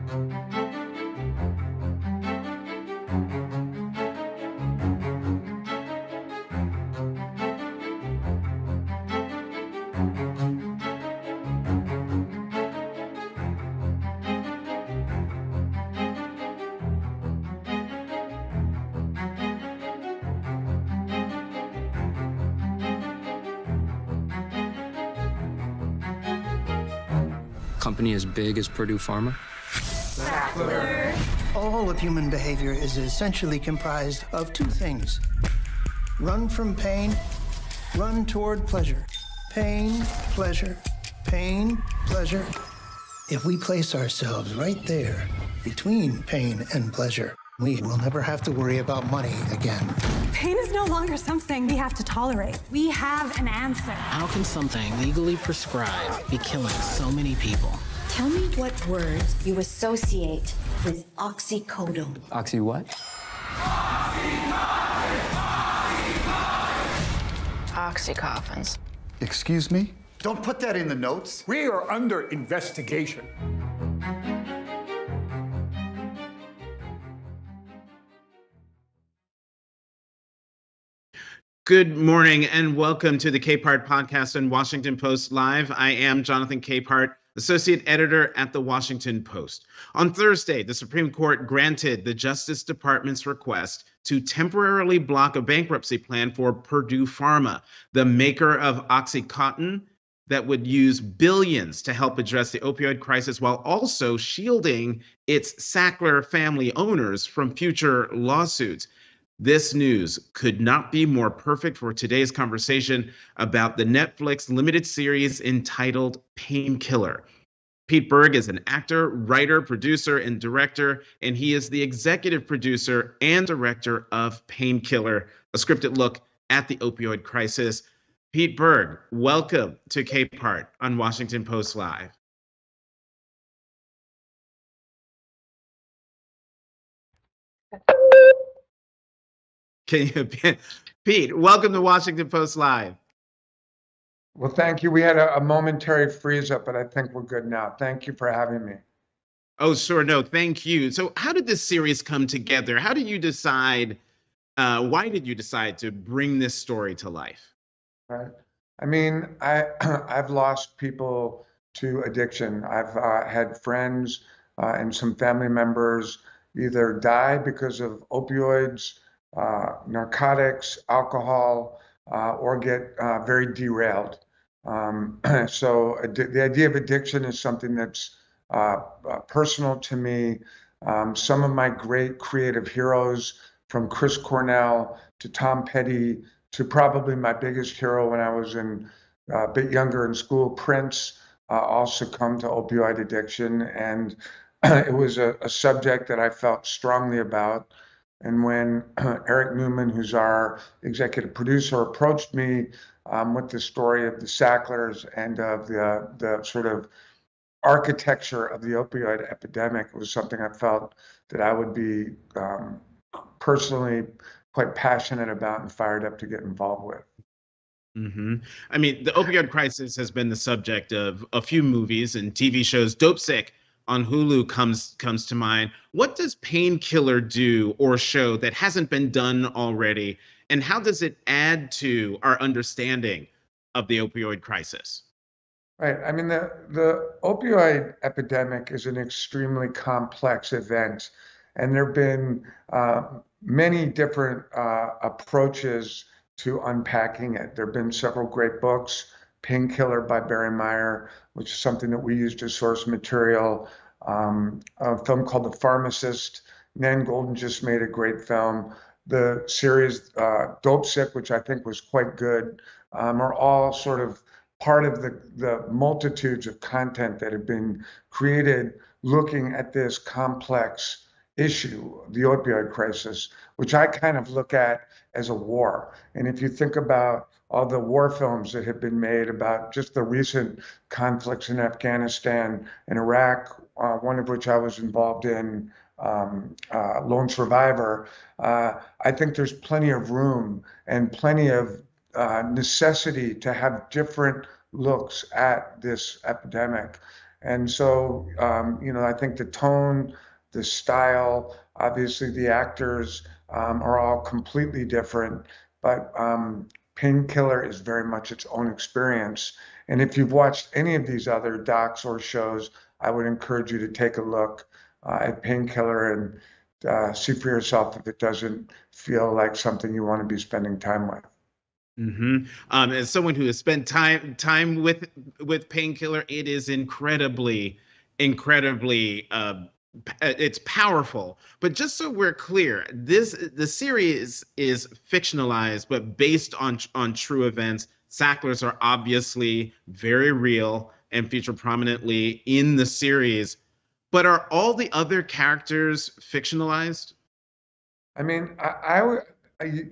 Company as big as Purdue Pharma? All of human behavior is essentially comprised of two things. Run from pain, run toward pleasure. Pain, pleasure, pain, pleasure. If we place ourselves right there, between pain and pleasure, we will never have to worry about money again. Pain is no longer something we have to tolerate. We have an answer. How can something legally prescribed be killing so many people? Tell me what words you associate with oxycodone. Oxy what? Oxycoffins. Excuse me? Don't put that in the notes. We are under investigation. Good morning and welcome to the Capehart podcast and Washington Post Live. I am Jonathan Capehart, associate editor at the Washington Post. On Thursday, the Supreme Court granted the Justice Department's request to temporarily block a bankruptcy plan for Purdue Pharma, the maker of OxyContin, that would use billions to help address the opioid crisis while also shielding its Sackler family owners from future lawsuits. This news could not be more perfect for today's conversation about the Netflix limited series entitled Painkiller. Pete Berg is an actor, writer, producer, and director, and he is the executive producer and director of Painkiller, a scripted look at the opioid crisis. Pete Berg, welcome to Capehart on Washington Post Live. Pete, welcome to Washington Post Live. Well, thank you. We had a momentary freeze up, but I think we're good now. Thank you for having me. Oh, sure. No, thank you. So how did this series come together? How did you decide, why did you decide to bring this story to life? Right. I mean, I've lost people to addiction. I've had friends and some family members either die because of opioids, narcotics, alcohol, or get very derailed. So the idea of addiction is something that's personal to me. Some of my great creative heroes, from Chris Cornell to Tom Petty to probably my biggest hero when I was a bit younger in school, Prince, all succumbed to opioid addiction. And it was a subject that I felt strongly about. And when Eric Newman, who's our executive producer, approached me with the story of the Sacklers and of the sort of architecture of the opioid epidemic, it was something I felt that I would be personally quite passionate about and fired up to get involved with. Mm-hmm. I mean, the opioid crisis has been the subject of a few movies and TV shows. Dopesick on Hulu comes to mind. What does Painkiller do or show that hasn't been done already? And how does it add to our understanding of the opioid crisis? Right. I mean, the opioid epidemic is an extremely complex event, and there have been many different approaches to unpacking it. There have been several great books. Painkiller by Barry Meyer, which is something that we used as source material. A film called The Pharmacist. Nan Golden just made a great film. The series Dopesick, which I think was quite good, are all sort of part of the multitudes of content that have been created looking at this complex issue, the opioid crisis, which I kind of look at as a war. And if you think about all the war films that have been made about just the recent conflicts in Afghanistan and Iraq, one of which I was involved in, Lone Survivor, I think there's plenty of room and plenty of necessity to have different looks at this epidemic. And so, I think the tone, the style, obviously the actors are all completely different, but Painkiller is very much its own experience. And if you've watched any of these other docs or shows, I would encourage you to take a look at Painkiller and see for yourself if it doesn't feel like something you want to be spending time with. As someone who has spent time with Painkiller, it is incredibly it's powerful. But just so we're clear, the series is fictionalized, but based on true events. Sacklers are obviously very real and feature prominently in the series. But are all the other characters fictionalized? I mean,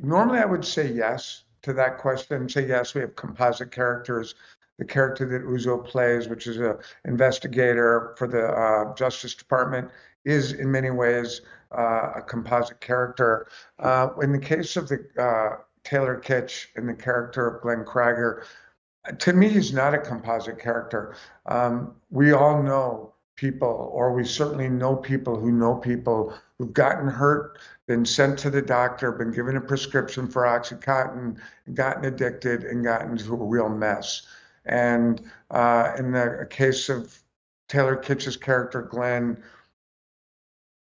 normally I would say yes to that question. Say yes, we have composite characters. The character that Uzo plays, which is an investigator for the Justice Department, is in many ways a composite character. In the case of the Taylor Kitsch and the character of Glenn Krager, to me, he's not a composite character. We all know people, or we certainly know people who've gotten hurt, been sent to the doctor, been given a prescription for Oxycontin, gotten addicted, and gotten into a real mess. And in the case of Taylor Kitsch's character, Glenn,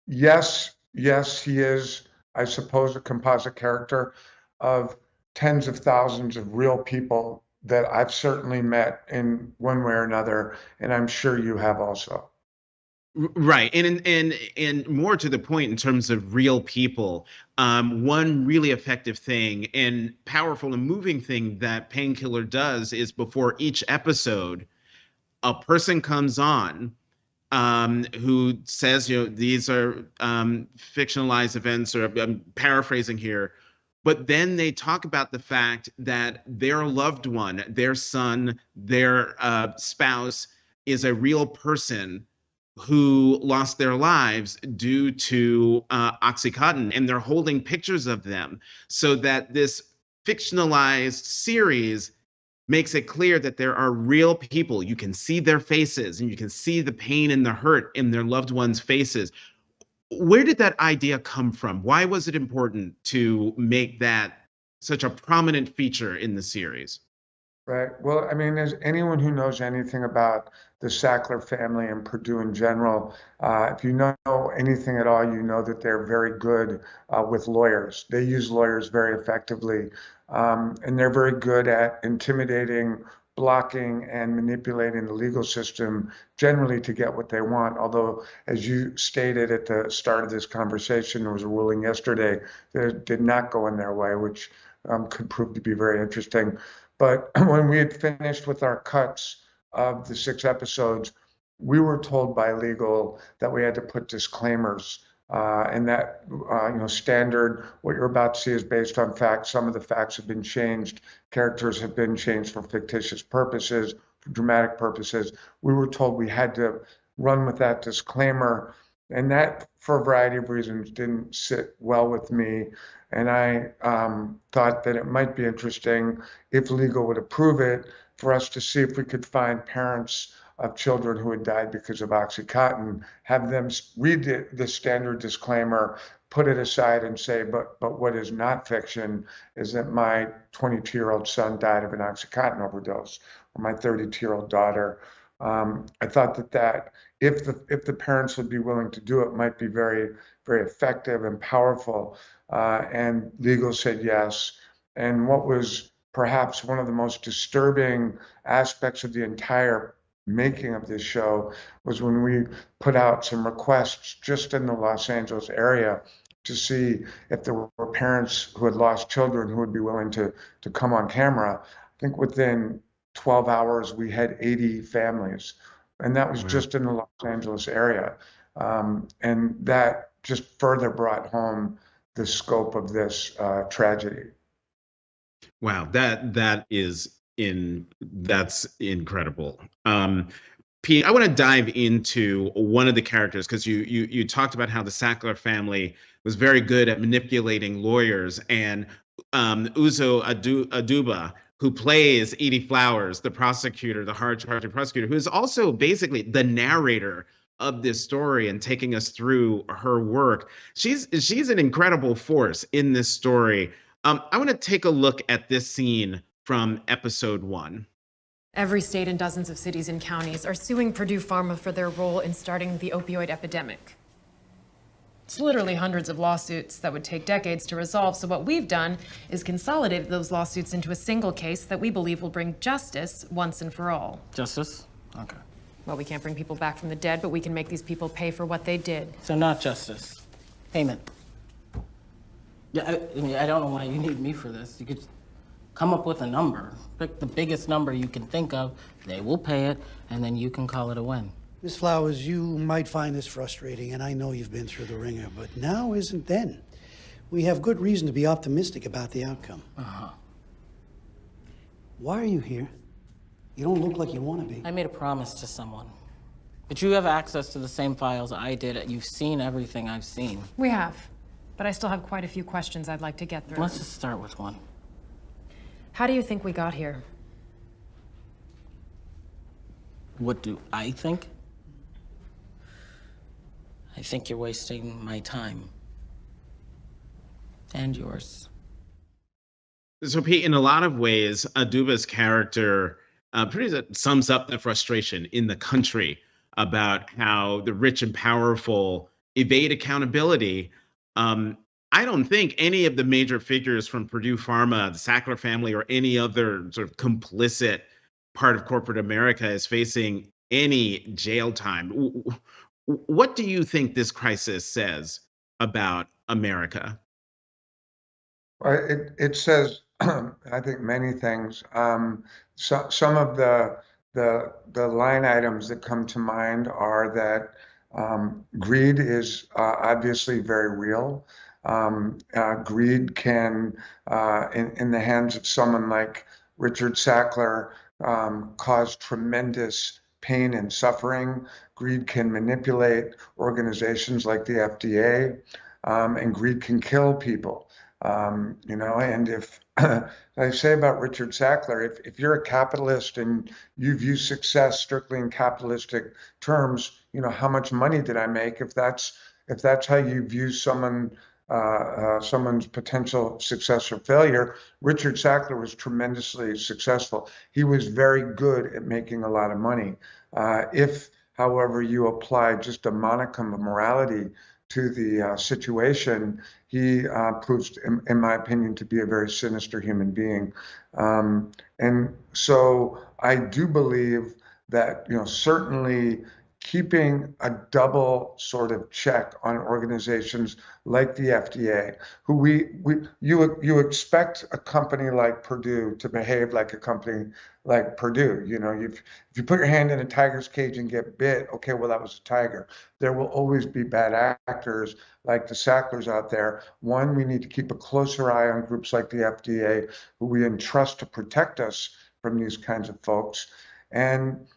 yes, he is, I suppose, a composite character of tens of thousands of real people that I've certainly met in one way or another, and I'm sure you have also. Right, and more to the point, in terms of real people, one really effective thing and powerful and moving thing that Painkiller does is, before each episode, a person comes on who says, these are fictionalized events, or I'm paraphrasing here, but then they talk about the fact that their loved one, their son, their spouse, is a real person who lost their lives due to Oxycontin, and they're holding pictures of them, so that this fictionalized series makes it clear that there are real people. You can see their faces, and you can see the pain and the hurt in their loved ones' faces. Where did that idea come from? Why was it important to make that such a prominent feature in the series? Right. Well, I mean, as anyone who knows anything about the Sackler family and Purdue in general, if you know anything at all, you know that they're very good with lawyers. They use lawyers very effectively, and they're very good at intimidating, blocking, and manipulating the legal system generally to get what they want. Although, as you stated at the start of this conversation, there was a ruling yesterday that did not go in their way, which could prove to be very interesting. But when we had finished with our cuts of the 6 episodes, we were told by legal that we had to put disclaimers, and that standard, what you're about to see is based on facts. Some of the facts have been changed. Characters have been changed for fictitious purposes, for dramatic purposes. We were told we had to run with that disclaimer, and that, for a variety of reasons, didn't sit well with me. And I thought that it might be interesting, if legal would approve it, for us to see if we could find parents of children who had died because of Oxycontin, have them read the standard disclaimer, put it aside, and say, but what is not fiction is that my 22-year-old son died of an Oxycontin overdose, or my 32-year-old daughter. I thought that if the parents would be willing to do it, might be very, very effective and powerful. And legal said yes. And what was perhaps one of the most disturbing aspects of the entire making of this show was when we put out some requests just in the Los Angeles area to see if there were parents who had lost children who would be willing to come on camera. I think within 12 hours, we had 80 families, and that was just in the Los Angeles area. And that just further brought home the scope of this tragedy. Wow, that's incredible. Pete, I want to dive into one of the characters, because you talked about how the Sackler family was very good at manipulating lawyers, and Uzo Aduba who plays Edie Flowers, the prosecutor, the hard-charging prosecutor, who is also basically the narrator of this story and taking us through her work. She's an incredible force in this story. I want to take a look at this scene from episode 1. Every state and dozens of cities and counties are suing Purdue Pharma for their role in starting the opioid epidemic. It's literally hundreds of lawsuits that would take decades to resolve, so what we've done is consolidated those lawsuits into a single case that we believe will bring justice once and for all. Justice? Okay. Well, we can't bring people back from the dead, but we can make these people pay for what they did. So not justice. Payment. Yeah, I mean, I don't know why you need me for this. You could come up with a number. Pick the biggest number you can think of. They will pay it, and then you can call it a win. Ms. Flowers, you might find this frustrating, and I know you've been through the ringer, but now isn't then. We have good reason to be optimistic about the outcome. Uh-huh. Why are you here? You don't look like you want to be. I made a promise to someone. But you have access to the same files I did. You've seen everything I've seen. We have, but I still have quite a few questions I'd like to get through. Let's just start with one. How do you think we got here? What do I think? I think you're wasting my time. And yours. So, Pete, in a lot of ways, Aduba's character pretty much sums up the frustration in the country about how the rich and powerful evade accountability. I don't think any of the major figures from Purdue Pharma, the Sackler family, or any other sort of complicit part of corporate America is facing any jail time. What do you think this crisis says about America? It says, I think, many things. Some of the line items that come to mind are that greed is obviously very real. Greed can, in the hands of someone like Richard Sackler, cause tremendous pain and suffering. Greed can manipulate organizations like the FDA, and greed can kill people. And if I say about Richard Sackler, if you're a capitalist and you view success strictly in capitalistic terms, how much money did I make? If that's how you view someone's potential success or failure, Richard Sackler was tremendously successful. He was very good at making a lot of money. If, however, you apply just a monicum of morality to the situation, he proves, in my opinion, to be a very sinister human being. And so I do believe that, certainly keeping a double sort of check on organizations like the FDA, who you expect a company like Purdue to behave like a company like Purdue. If you put your hand in a tiger's cage and get bit, okay, well, that was a tiger. There will always be bad actors like the Sacklers out there. One, we need to keep a closer eye on groups like the FDA, who we entrust to protect us from these kinds of folks. And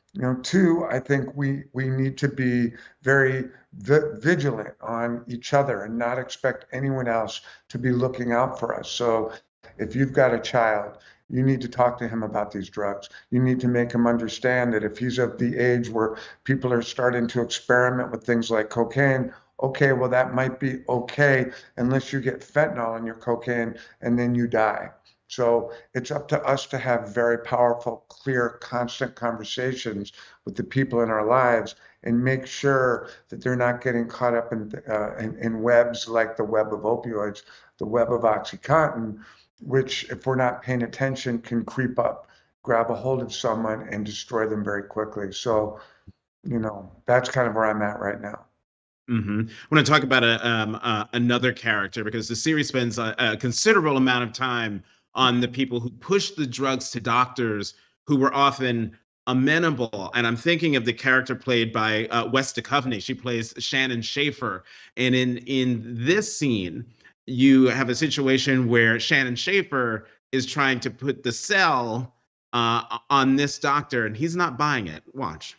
two, I think we need to be very vigilant on each other and not expect anyone else to be looking out for us. So if you've got a child, you need to talk to him about these drugs. You need to make him understand that if he's of the age where people are starting to experiment with things like cocaine, okay, well, that might be okay unless you get fentanyl in your cocaine and then you die. So it's up to us to have very powerful, clear, constant conversations with the people in our lives and make sure that they're not getting caught up in webs like the web of opioids, the web of OxyContin, which, if we're not paying attention, can creep up, grab a hold of someone, and destroy them very quickly. So, that's kind of where I'm at right now. Mm-hmm. I want to talk about another character, because the series spends a considerable amount of time on the people who pushed the drugs to doctors who were often amenable. And I'm thinking of the character played by Wes Duchovny. She plays Shannon Schaefer. And in this scene, you have a situation where Shannon Schaefer is trying to put the cell on this doctor, and he's not buying it. Watch.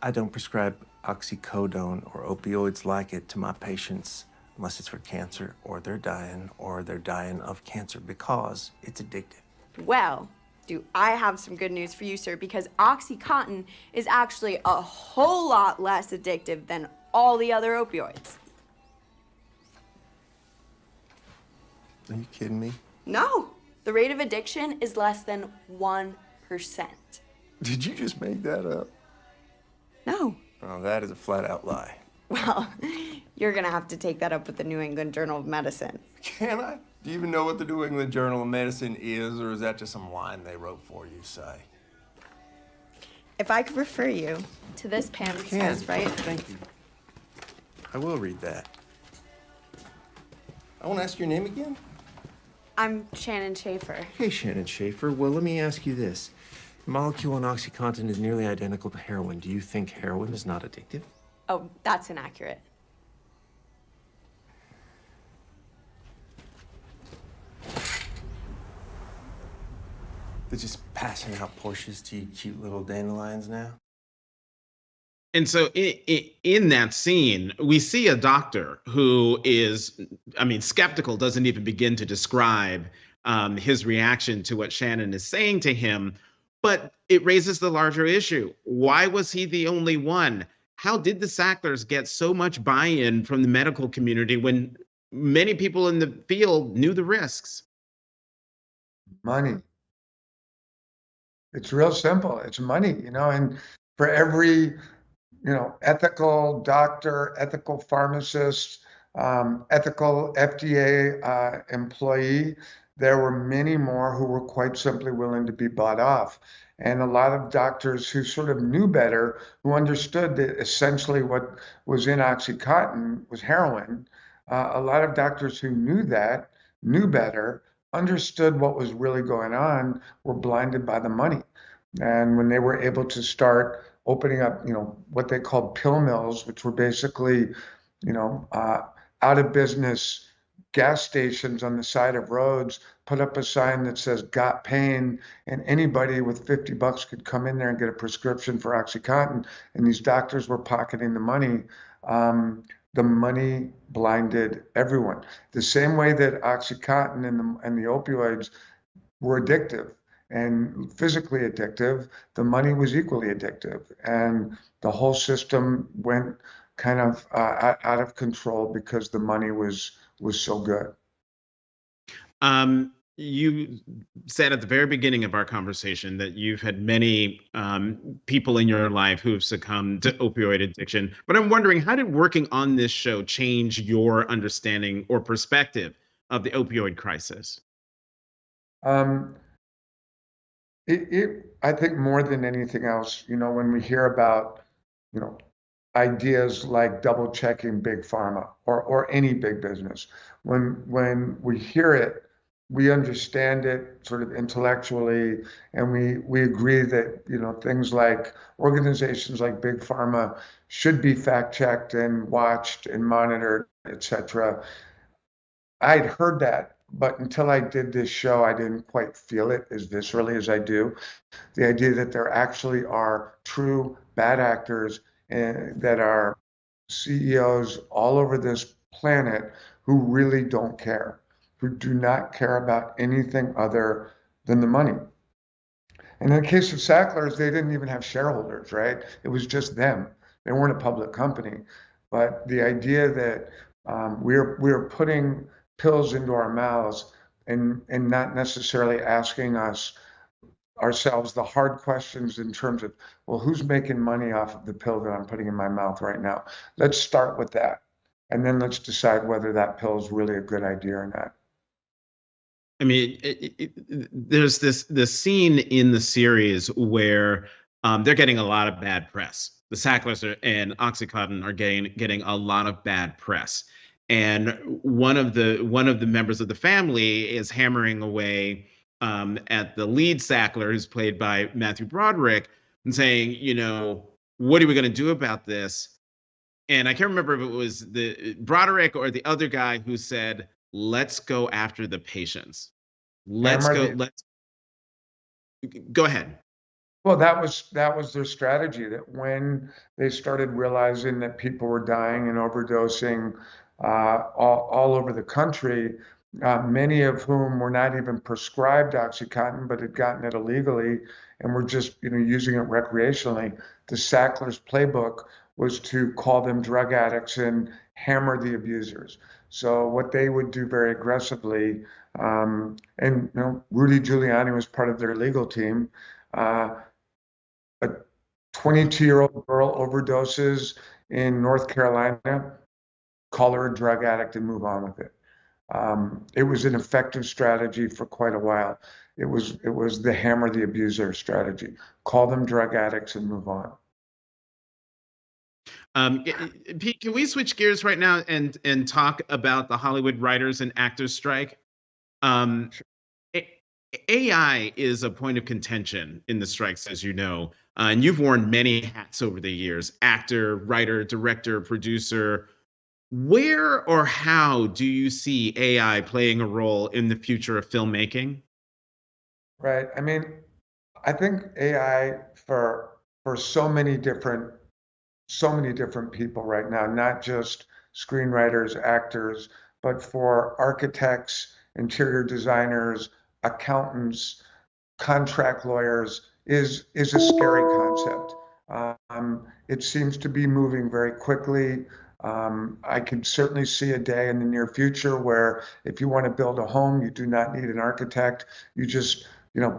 I don't prescribe oxycodone or opioids like it to my patients unless it's for cancer, or they're dying of cancer, because it's addictive. Well, Do I have some good news for you, sir, because OxyContin is actually a whole lot less addictive than all the other opioids. Are you kidding me? No, the rate of addiction is less than 1%. Did you just make that up? No. Oh, that is a flat-out lie. Well, you're gonna have to take that up with the New England Journal of Medicine. Can I? Do you even know what the New England Journal of Medicine is, or is that just some line they wrote for you, say? If I could refer you to this pamphlet, right? Thank you. I will read that. I want to ask your name again. I'm Shannon Schaefer. Hey, Shannon Schaefer. Well, let me ask you this. The molecule in OxyContin is nearly identical to heroin. Do you think heroin is not addictive? Oh, that's inaccurate. They're just passing out Porsches to you cute little dandelions now? And so in that scene, we see a doctor who is, I mean, skeptical, doesn't even begin to describe his reaction to what Shannon is saying to him. But it raises the larger issue. Why was he the only one? How did the Sacklers get so much buy-in from the medical community when many people in the field knew the risks? Money. It's real simple. It's money, and for every, ethical doctor, ethical pharmacist, ethical FDA employee, there were many more who were quite simply willing to be bought off. And a lot of doctors who sort of knew better, who understood that essentially what was in OxyContin was heroin, a lot of doctors who knew better, understood what was really going on, were blinded by the money. And when they were able to start opening up, what they called pill mills, which were basically, out of business gas stations on the side of roads, put up a sign that says "Got Pain," and anybody with $50 could come in there and get a prescription for OxyContin. And these doctors were pocketing the money. The money blinded everyone. The same way that OxyContin and the opioids were addictive and physically addictive, the money was equally addictive. And the whole system went kind of out of control because the money was so good. You said at the very beginning of our conversation that you've had many people in your life who have succumbed to opioid addiction. But I'm wondering, how did working on this show change your understanding or perspective of the opioid crisis? I think more than anything else, when we hear about, ideas like double checking big pharma or any big business, when we hear it, we understand it sort of intellectually, and we agree that, things like organizations like big pharma should be fact checked and watched and monitored, etc. I'd heard that, but until I did this show, I didn't quite feel it as viscerally as I do. The idea that there actually are true bad actors that are CEOs all over this planet who really don't care, who do not care about anything other than the money. And in the case of Sacklers, they didn't even have shareholders, right? It was just them. They weren't a public company. But the idea that we're putting pills into our mouths and not necessarily asking ourselves the hard questions in terms of, well, who's making money off of the pill that I'm putting in my mouth right now? Let's start with that. And then let's decide whether that pill is really a good idea or not. I mean, there's this scene in the series where they're getting a lot of bad press. The Sacklers and OxyContin are getting a lot of bad press. And one of the members of the family is hammering away at the lead Sackler, who's played by Matthew Broderick, and saying, what are we going to do about this? And I can't remember if it was the Broderick or the other guy who said, let's go after the patients. Let's go ahead. Well, that was their strategy, that when they started realizing that people were dying and overdosing all over the country, many of whom were not even prescribed OxyContin, but had gotten it illegally and were just, using it recreationally. The Sackler's playbook was to call them drug addicts and hammer the abusers. So what they would do very aggressively, and Rudy Giuliani was part of their legal team. A 22-year-old girl overdoses in North Carolina, call her a drug addict and move on with it. It was an effective strategy for quite a while. It was the hammer the abuser strategy. Call them drug addicts and move on. Pete, can we switch gears right now and talk about the Hollywood writers and actors strike? AI is a point of contention in the strikes, as you know, and you've worn many hats over the years: actor, writer, director, producer. Where or how do you see AI playing a role in the future of filmmaking? Right. I mean, I think AI for so many different people right now, not just screenwriters, actors, but for architects, interior designers, accountants, contract lawyers, is a scary concept. It seems to be moving very quickly. I can certainly see a day in the near future where if you want to build a home, you do not need an architect. You just,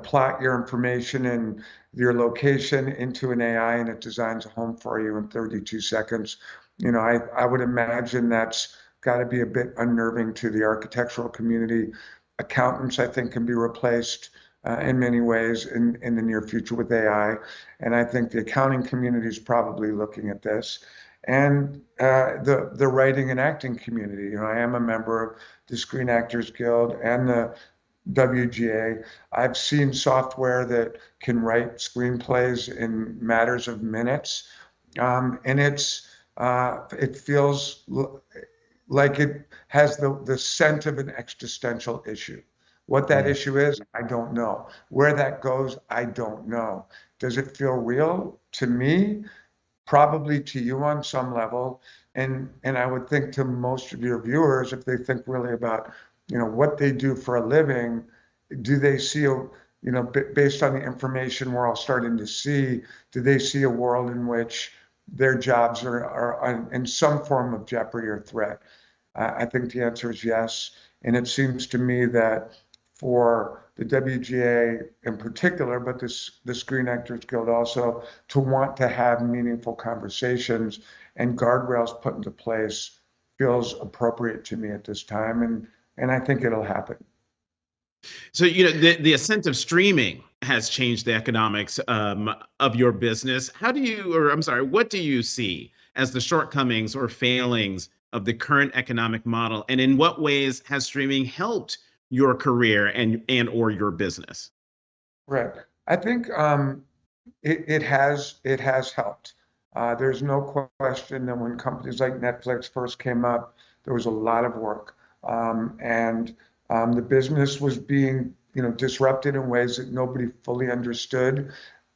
plot your information and your location into an AI and it designs a home for you in 32 seconds. I would imagine that's got to be a bit unnerving to the architectural community. Accountants, I think, can be replaced in many ways in the near future with AI. And I think the accounting community is probably looking at this. And the writing and acting community. I am a member of the Screen Actors Guild and the WGA. I've seen software that can write screenplays in matters of minutes, and it feels like it has the scent of an existential issue. What that issue is, I don't know. Where that goes, I don't know. Does it feel real to me? Probably to you on some level, and I would think to most of your viewers, if they think really about what they do for a living, do they see based on the information we're all starting to see, do they see a world in which their jobs are in some form of jeopardy or threat? I think the answer is yes, and it seems to me that for the WGA in particular, but the Screen Actors Guild also, to want to have meaningful conversations and guardrails put into place feels appropriate to me at this time, and I think it'll happen. So, the ascent of streaming has changed the economics of your business. What do you see as the shortcomings or failings of the current economic model? And in what ways has streaming helped your career and or your business? Right. I think it has helped. There's no question that when companies like Netflix first came up, there was a lot of work, and the business was being disrupted in ways that nobody fully understood.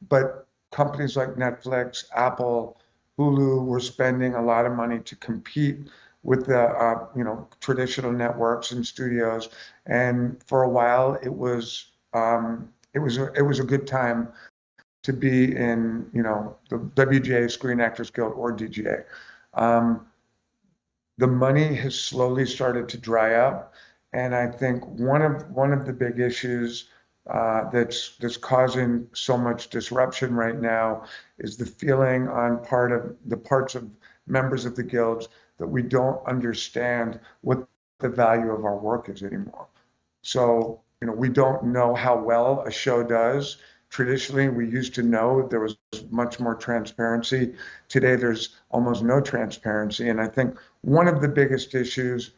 But companies like Netflix, Apple, Hulu were spending a lot of money to compete with the traditional networks and studios, and for a while it was a good time to be in the WGA, Screen Actors Guild, or DGA. The money has slowly started to dry up, and I think one of the big issues that's causing so much disruption right now is the feeling on parts of members of the guilds that we don't understand what the value of our work is anymore. So, we don't know how well a show does. Traditionally, we used to know there was much more transparency. Today, there's almost no transparency. And I think one of the biggest issues,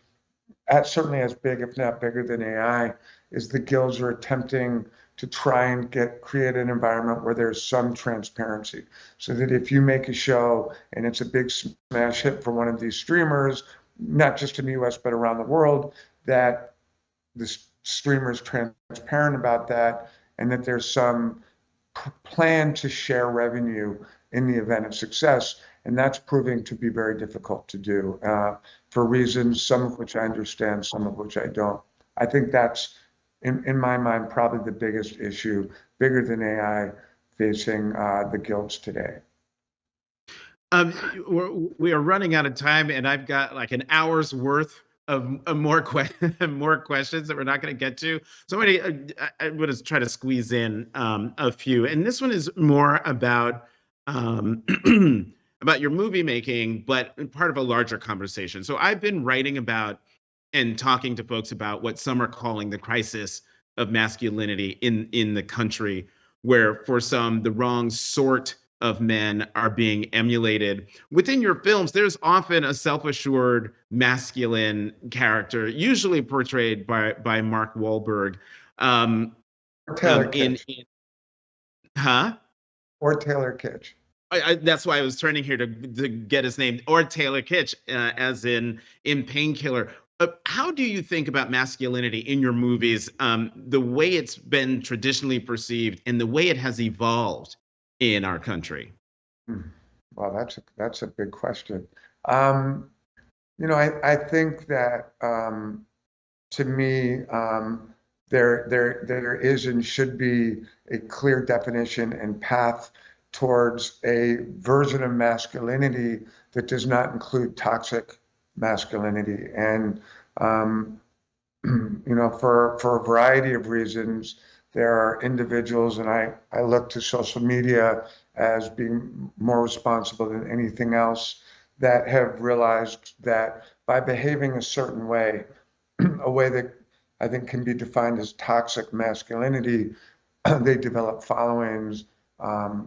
certainly as big, if not bigger than AI, is the guilds are attempting to try and create an environment where there's some transparency, so that if you make a show and it's a big smash hit for one of these streamers, not just in the US, but around the world, that the streamer is transparent about that, and that there's some plan to share revenue in the event of success. And that's proving to be very difficult to do for reasons, some of which I understand, some of which I don't. I think that's, in my mind, probably the biggest issue, bigger than AI, facing the guilds today. We are running out of time, and I've got like an hour's worth of more more questions that we're not going to get to. So I'm going to try to squeeze in a few. And this one is more about about your movie making, but part of a larger conversation. So I've been writing about and talking to folks about what some are calling the crisis of masculinity in the country, where for some the wrong sort of men are being emulated. Within your films, there's often a self-assured masculine character, usually portrayed by Mark Wahlberg. Or Taylor Kitsch. Huh? Or Taylor Kitsch. That's why I was turning here to get his name, or Taylor Kitsch, as in Painkiller. How do you think about masculinity in your movies, the way it's been traditionally perceived and the way it has evolved in our country? Well, that's a big question. I think that to me, there is and should be a clear definition and path towards a version of masculinity that does not include toxic masculinity. And for a variety of reasons, there are individuals, and I look to social media as being more responsible than anything else, that have realized that by behaving a certain way, a way that I think can be defined as toxic masculinity, they develop followings,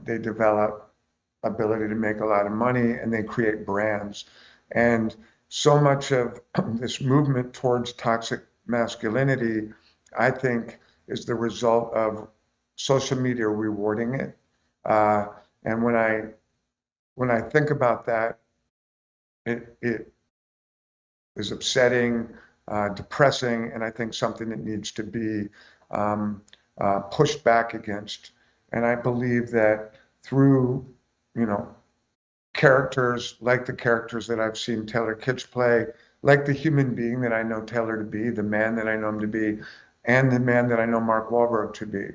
they develop ability to make a lot of money, and they create brands. And so much of this movement towards toxic masculinity, I think, is the result of social media rewarding it. And when I think about that, it is upsetting, depressing, and I think something that needs to be pushed back against. And I believe that through, characters like the characters that I've seen Taylor Kitsch play, like the human being that I know Taylor to be, the man that I know him to be, and the man that I know Mark Wahlberg to be,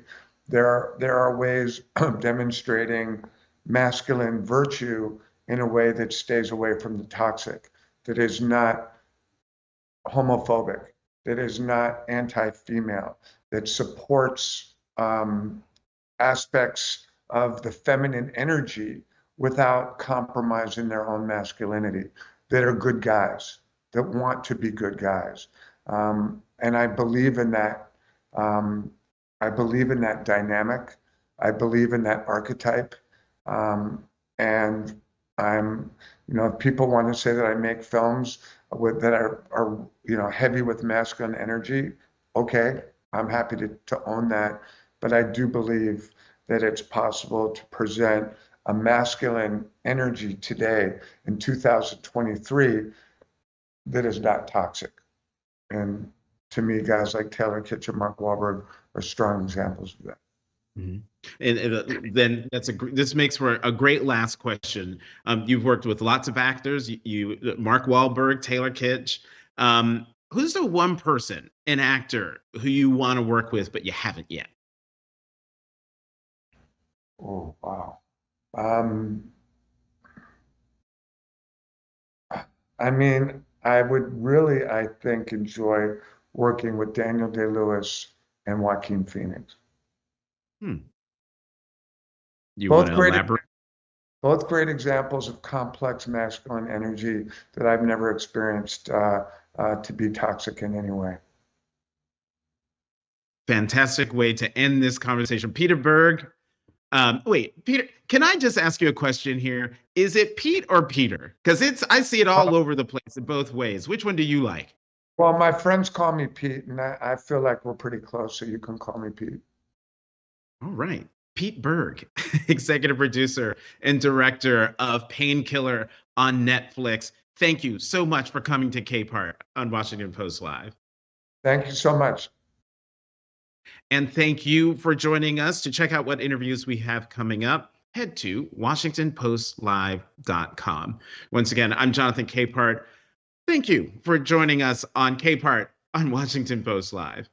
there are ways of demonstrating masculine virtue in a way that stays away from the toxic, that is not homophobic, that is not anti-female, that supports aspects of the feminine energy without compromising their own masculinity, that are good guys, that want to be good guys. And I believe in that. I believe in that dynamic. I believe in that archetype. And if people want to say that I make films that are heavy with masculine energy, okay, I'm happy to own that. But I do believe that it's possible to present a masculine energy today in 2023 that is not toxic. And to me, guys like Taylor Kitsch and Mark Wahlberg are strong examples of that. Mm-hmm. And then this makes for a great last question. You've worked with lots of actors. Mark Wahlberg, Taylor Kitsch. Who's the one person, an actor, who you want to work with but you haven't yet? Oh, wow. I would really, I think, enjoy working with Daniel Day-Lewis and Joaquin Phoenix. You want to elaborate? Both great examples of complex masculine energy that I've never experienced to be toxic in any way. Fantastic way to end this conversation. Peter Berg. Wait, Peter, can I just ask you a question here? Is it Pete or Peter? Because I see it all over the place in both ways. Which one do you like? Well, my friends call me Pete, and I feel like we're pretty close, so you can call me Pete. All right. Pete Berg, executive producer and director of Painkiller on Netflix. Thank you so much for coming to Capehart on Washington Post Live. Thank you so much. And thank you for joining us. To check out what interviews we have coming up, head to WashingtonPostLive.com. Once again, I'm Jonathan Capehart. Thank you for joining us on Capehart on Washington Post Live.